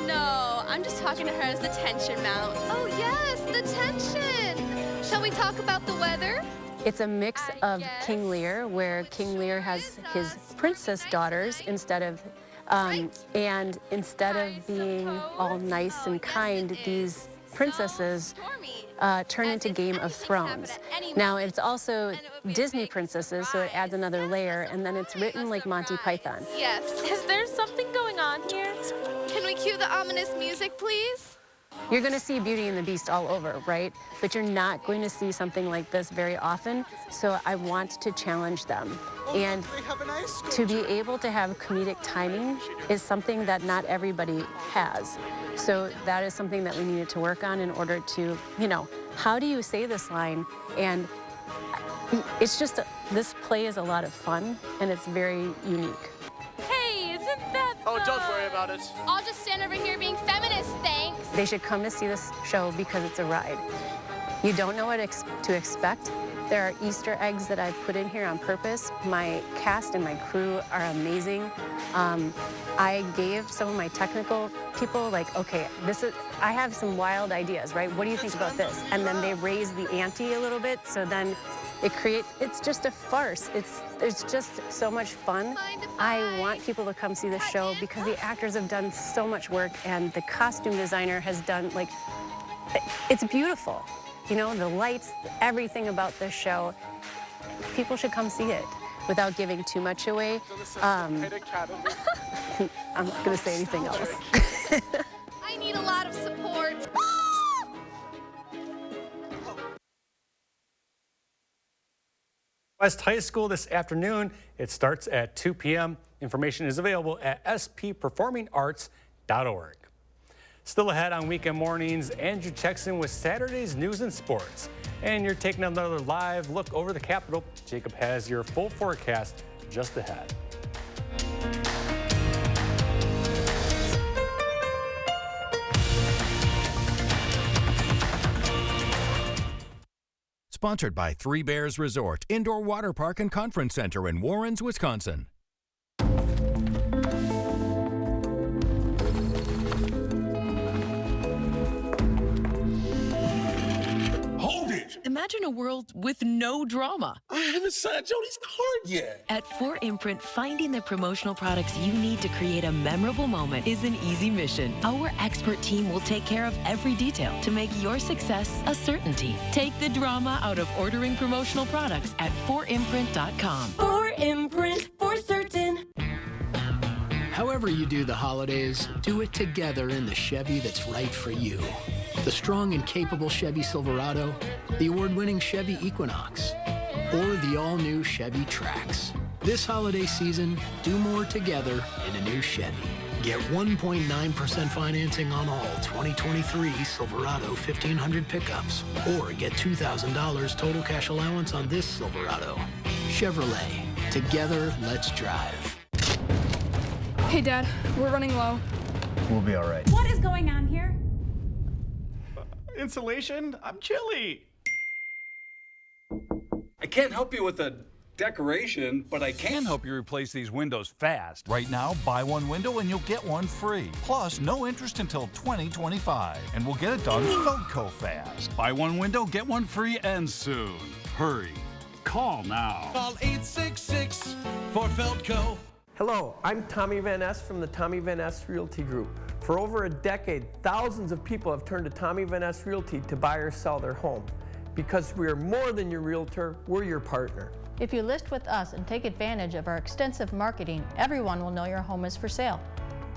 No, I'm just talking to her as the tension mounts. Oh yes, the tension. Shall we talk about the weather? It's a mix of King Lear, where King Lear has his princess daughters instead of, and instead of being all nice and kind, these princesses turn into Game of Thrones. Now, it's also Disney princesses, so it adds another layer, and then it's written like Monty Python. Yes. Is there something going on here? Can we cue the ominous music, please? You're going to see Beauty and the Beast all over, right? But you're not going to see something like this very often, so I want to challenge them. And to be able to have comedic timing is something that not everybody has. So that is something that we needed to work on in order to, you know, how do you say this line? And it's just, this play is a lot of fun, and it's very unique. Hey, isn't that fun? Oh, don't worry about it. I'll just stand over here being feminist, thanks. They should come to see this show because it's a ride. You don't know what to expect. There are Easter eggs that I've put in here on purpose. My cast and my crew are amazing. I gave some of my technical people, like, okay, I have some wild ideas, right? What do you think about this? And then they raise the ante a little bit, so then it's just a farce. It's just so much fun. I want people to come see the show because the actors have done so much work, and the costume designer has done, like, it's beautiful. You know, the lights, everything about this show. People should come see it without giving too much away. I'm not going to say anything else. I need a lot of support. West High School this afternoon. It starts at 2 p.m. Information is available at spperformingarts.org. Still ahead on weekend mornings, Andrew checks in with Saturday's news and sports. And you're taking another live look over the Capitol. Jacob has your full forecast just ahead. Sponsored by Three Bears Resort, Indoor Water Park and Conference Center in Warrens, Wisconsin. Imagine a world with no drama. I haven't signed Jody's card yet. At 4imprint, finding the promotional products you need to create a memorable moment is an easy mission. Our expert team will take care of every detail to make your success a certainty. Take the drama out of ordering promotional products at 4imprint.com. 4imprint, for certain. However you do the holidays, do it together in the Chevy that's right for you. The strong and capable Chevy Silverado, the award-winning Chevy Equinox, or the all-new Chevy Trax. This holiday season, do more together in a new Chevy. Get 1.9% financing on all 2023 Silverado 1500 pickups, or get $2,000 total cash allowance on this Silverado. Chevrolet, together, let's drive. Hey, Dad, we're running low. We'll be all right. What is going on here? Insulation? I'm chilly. I can't help you with a decoration, but I can help you replace these windows fast. Right now, buy one window and you'll get one free. Plus, no interest until 2025. And we'll get it done Feldco fast. Buy one window, get one free, and soon. Hurry. Call now. Call 866 for Feldco. Hello, I'm Tommy Van Ness from the Tommy Van Ness Realty Group. For over a decade, thousands of people have turned to Tommy Van Ness Realty to buy or sell their home. Because we are more than your realtor, we're your partner. If you list with us and take advantage of our extensive marketing, everyone will know your home is for sale.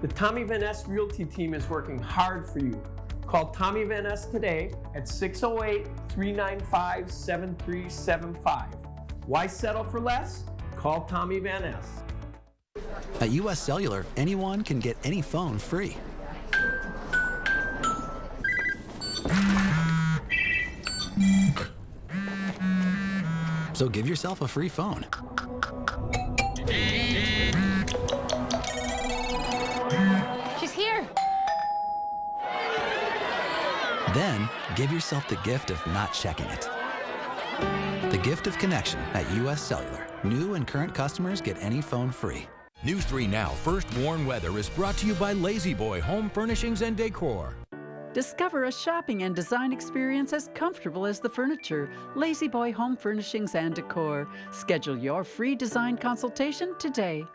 The Tommy Van Ness Realty team is working hard for you. Call Tommy Van Ness today at 608-395-7375. Why settle for less? Call Tommy Van Ness. At US Cellular, anyone can get any phone free. So give yourself a free phone. She's here. Then give yourself the gift of not checking it. The gift of connection at US Cellular. New and current customers get any phone free. News 3 Now First Warn Weather is brought to you by Lazy Boy Home Furnishings and Decor. Discover a shopping and design experience as comfortable as the furniture. Lazy Boy Home Furnishings and Decor. Schedule your free design consultation today.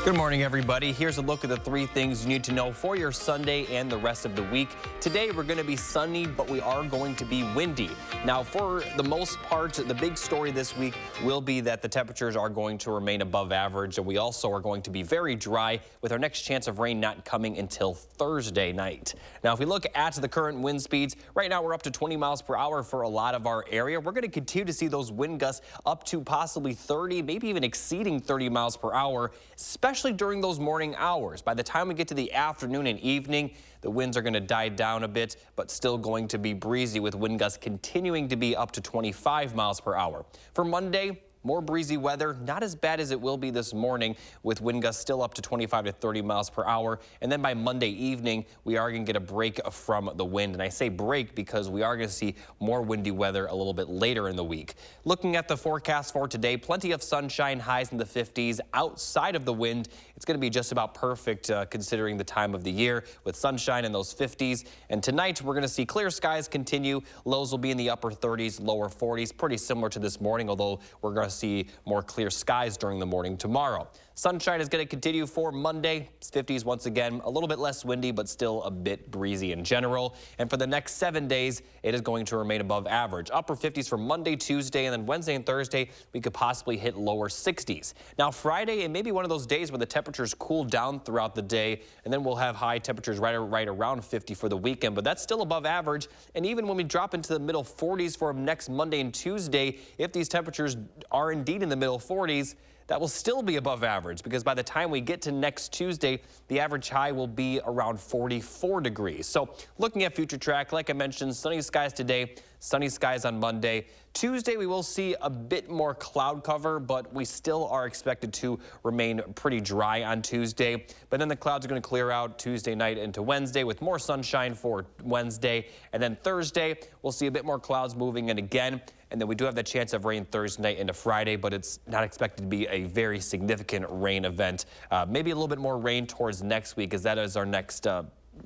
Good morning, everybody. Here's a look at the 3 things you need to know for your Sunday and the rest of the week. Today, we're going to be sunny, but we are going to be windy. Now, for the most part, the big story this week will be that the temperatures are going to remain above average, and we also are going to be very dry, with our next chance of rain not coming until Thursday night. Now, if we look at the current wind speeds, right now we're up to 20 miles per hour for a lot of our area. We're going to continue to see those wind gusts up to possibly 30, maybe even exceeding 30 miles per hour, especially during those morning hours. By the time we get to the afternoon and evening, the winds are going to die down a bit, but still going to be breezy, with wind gusts continuing to be up to 25 miles per hour. For Monday, more breezy weather, not as bad as it will be this morning, with wind gusts still up to 25 to 30 miles per hour. And then by Monday evening, we are going to get a break from the wind. And I say break because we are going to see more windy weather a little bit later in the week. Looking at the forecast for today, plenty of sunshine, highs in the 50s. Outside of the wind, it's going to be just about perfect considering the time of the year, with sunshine in those 50s. And tonight, we're going to see clear skies continue. Lows will be in the upper 30s, lower 40s, pretty similar to this morning, although we're going to see more clear skies during the morning tomorrow. Sunshine is going to continue for Monday. 50s once again, a little bit less windy, but still a bit breezy in general. And for the next 7 days, it is going to remain above average. Upper 50s for Monday, Tuesday, and then Wednesday and Thursday, we could possibly hit lower 60s. Now Friday, it may be one of those days where the temperatures cool down throughout the day, and then we'll have high temperatures right around 50 for the weekend, but that's still above average. And even when we drop into the middle 40s for next Monday and Tuesday, if these temperatures are indeed in the middle 40s, that will still be above average, because by the time we get to next Tuesday, the average high will be around 44 degrees. So looking at future track, like I mentioned, sunny skies today, sunny skies on Monday. Tuesday, we will see a bit more cloud cover, but we still are expected to remain pretty dry on Tuesday. But then the clouds are going to clear out Tuesday night into Wednesday, with more sunshine for Wednesday. And then Thursday, we'll see a bit more clouds moving in again. And then we do have the chance of rain Thursday night into Friday, but it's not expected to be a very significant rain event. Maybe a little bit more rain towards next week, as that is our next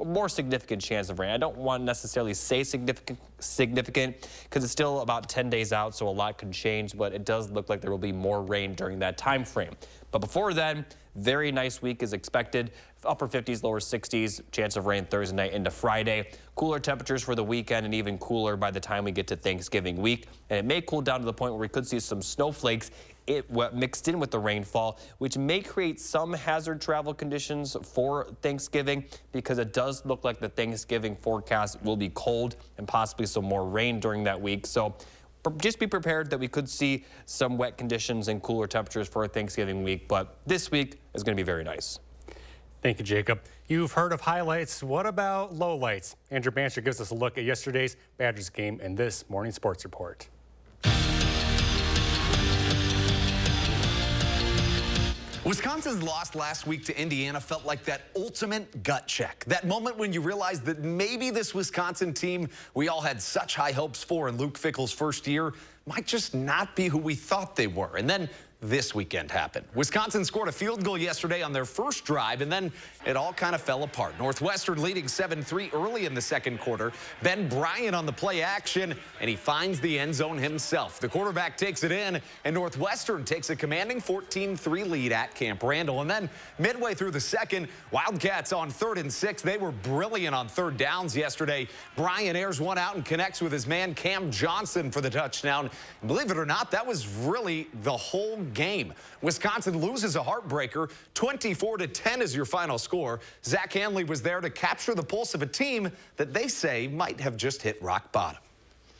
more significant chance of rain. I don't want to necessarily say significant because it's still about 10 days out, so a lot could change, but it does look like there will be more rain during that time frame. But before then, very nice week is expected. Upper 50s, lower 60s, chance of rain Thursday night into Friday. Cooler temperatures for the weekend and even cooler by the time we get to Thanksgiving week. And it may cool down to the point where we could see some snowflakes mixed in with the rainfall, which may create some hazard travel conditions for Thanksgiving because it does look like the Thanksgiving forecast will be cold and possibly some more rain during that week. So just be prepared that we could see some wet conditions and cooler temperatures for Thanksgiving week, but this week is going to be very nice. Thank you, Jacob. You've heard of highlights. What about lowlights? Andrew Bancher gives us a look at yesterday's Badgers game in this morning sports report. Wisconsin's loss last week to Indiana felt like that ultimate gut check. That moment when you realized that maybe this Wisconsin team we all had such high hopes for in Luke Fickell's first year might just not be who we thought they were. And then this weekend happened. Wisconsin scored a field goal yesterday on their first drive, and then it all kind of fell apart. Northwestern leading 7-3 early in the second quarter. Ben Bryant on the play action, and he finds the end zone himself. The quarterback takes it in, and Northwestern takes a commanding 14-3 lead at Camp Randall. And then midway through the second, Wildcats on 3rd and 6. They were brilliant on third downs yesterday. Bryant airs one out and connects with his man Cam Johnson for the touchdown. And believe it or not, that was really the whole game. Wisconsin loses a heartbreaker. 24-10 is your final score. Zach Hanley was there to capture the pulse of a team that they say might have just hit rock bottom.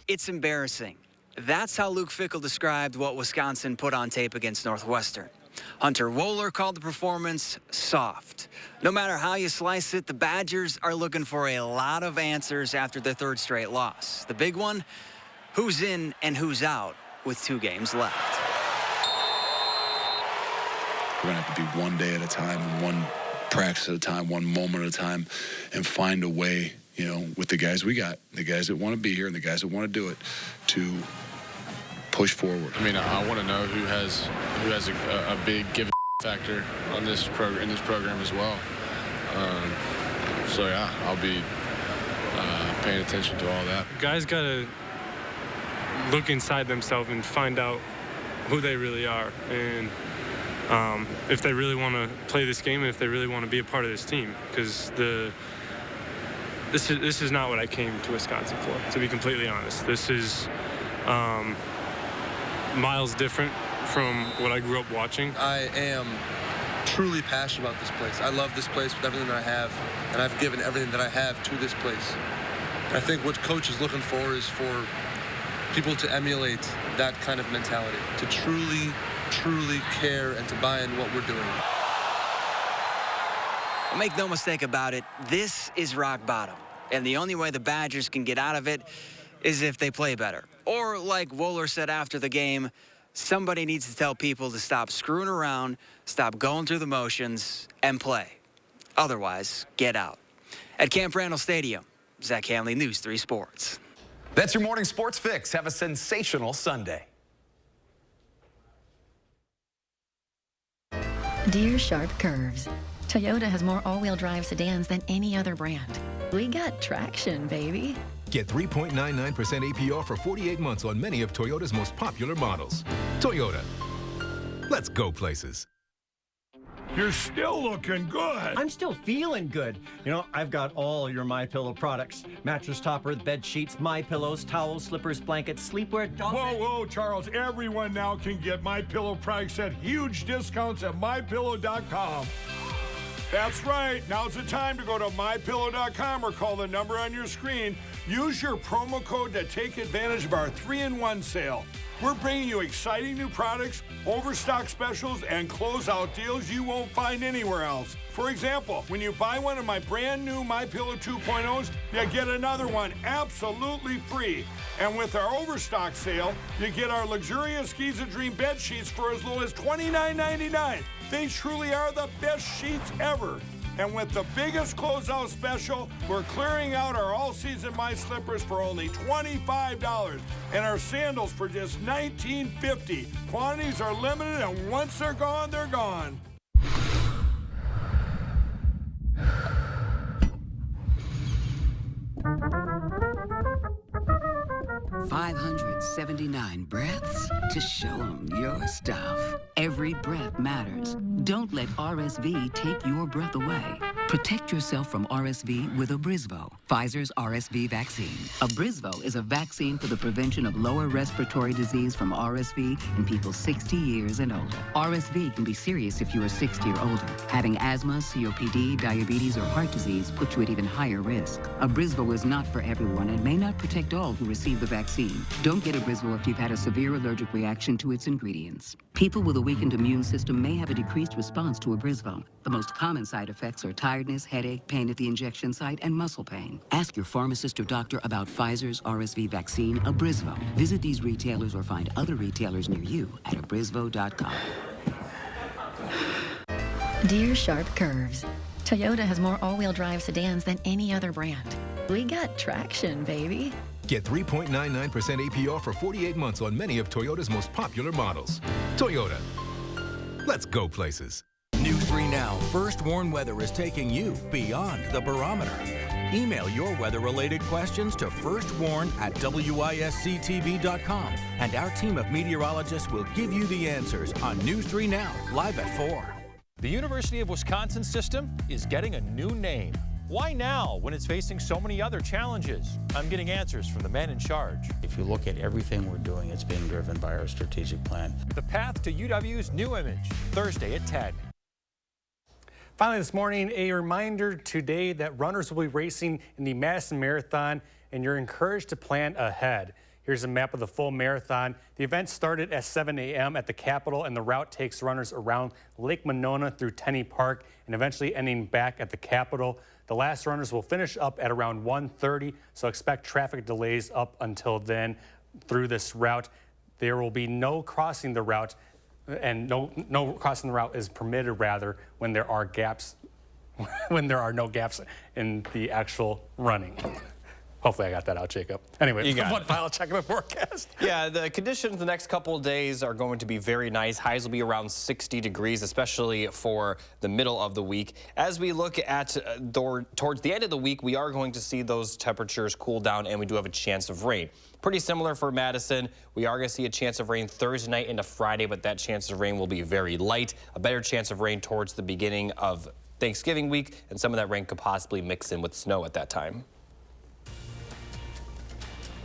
It's embarrassing. That's how Luke Fickell described what Wisconsin put on tape against Northwestern. Hunter Wohler called the performance soft. No matter how you slice it, the Badgers are looking for a lot of answers after their third straight loss. The big one, who's in and who's out with 2 games left. We're going to have to be one day at a time, one practice at a time, one moment at a time, and find a way, you know, with the guys we got, the guys that want to be here and the guys that want to do it, to push forward. I mean, I want to know who has a big give factor on this program as well. So yeah, I'll be paying attention to all that. Guys got to look inside themselves and find out who they really are, and if they really want to play this game and if they really want to be a part of this team, because this is not what I came to Wisconsin for, to be completely honest. This is miles different from what I grew up watching. I am truly passionate about this place. I love this place with everything that I have, and I've given everything that I have to this place. I think what Coach is looking for is for people to emulate that kind of mentality, to truly care and to buy in what we're doing. Make no mistake about it, this is rock bottom. And the only way the Badgers can get out of it is if they play better. Or like Wohler said after the game, somebody needs to tell people to stop screwing around, stop going through the motions, and play. Otherwise, get out. At Camp Randall Stadium, Zach Hanley, News 3 Sports. That's your morning sports fix. Have a sensational Sunday. Dear Sharp Curves, Toyota has more all-wheel drive sedans than any other brand. We got traction, baby. Get 3.99% APR for 48 months on many of Toyota's most popular models. Toyota. Let's go places. You're still looking good. I'm still feeling good. You know, I've got all your MyPillow products. Mattress topper, bed sheets, MyPillows, towels, slippers, blankets, sleepwear, dog beds. Whoa, Charles. Everyone now can get MyPillow products at huge discounts at MyPillow.com. That's right. Now's the time to go to MyPillow.com or call the number on your screen. Use your promo code to take advantage of our 3-in-1 sale. We're bringing you exciting new products, overstock specials, and closeout deals you won't find anywhere else. For example, when you buy one of my brand new MyPillow 2.0s, you get another one absolutely free. And with our overstock sale, you get our luxurious Giza Dream bed sheets for as low as $29.99. They truly are the best sheets ever. And with the biggest closeout special, we're clearing out our all-season My Slippers for only $25 and our sandals for just $19.50. Quantities are limited, and once they're gone, they're gone. 579 breaths to show them your stuff. Every breath matters. Don't let RSV take your breath away. Protect yourself from RSV with Abrysvo, Pfizer's RSV vaccine. Abrysvo is a vaccine for the prevention of lower respiratory disease from RSV in people 60 years and older. RSV can be serious if you are 60 or older. Having asthma, COPD, diabetes, or heart disease puts you at even higher risk. Abrysvo is not for everyone and may not protect all who receive the vaccine. Don't get Abrysvo if you've had a severe allergic reaction to its ingredients. People with a weakened immune system may have a decreased response to Abrysvo. The most common side effects are tiredness, headache, pain at the injection site, and muscle pain. Ask your pharmacist or doctor about Pfizer's RSV vaccine, Abrysvo. Visit these retailers or find other retailers near you at abrysvo.com. Dear Sharp Curves, Toyota has more all-wheel drive sedans than any other brand. We got traction, baby. Get 3.99% APR for 48 months on many of Toyota's most popular models. Toyota. Let's go places. News 3 Now First Warn Weather is taking you beyond the barometer. Email your weather-related questions to firstwarn@wisc-tv.com, and our team of meteorologists will give you the answers on News 3 Now, live at 4. The University of Wisconsin system is getting a new name. Why now, when it's facing so many other challenges? I'm getting answers from the men in charge. If you look at everything we're doing, it's being driven by our strategic plan. The path to UW's new image, Thursday at 10. Finally this morning, a reminder today that runners will be racing in the Madison Marathon, and you're encouraged to plan ahead. Here's a map of the full marathon. The event started at 7 a.m. at the Capitol, and the route takes runners around Lake Monona through Tenney Park and eventually ending back at the Capitol. The last runners will finish up at around 1:30, so expect traffic delays up until then through this route. There will be no crossing the route, and no crossing the route is permitted, rather, when there are gaps, when there are no gaps in the actual running. Hopefully I got that out, Jacob. Anyway, one final check of the forecast. Yeah, the conditions the next couple of days are going to be very nice. Highs will be around 60 degrees, especially for the middle of the week. As we look at towards the end of the week, we are going to see those temperatures cool down, and we do have a chance of rain. Pretty similar for Madison. We are going to see a chance of rain Thursday night into Friday, but that chance of rain will be very light. A better chance of rain towards the beginning of Thanksgiving week, and some of that rain could possibly mix in with snow at that time.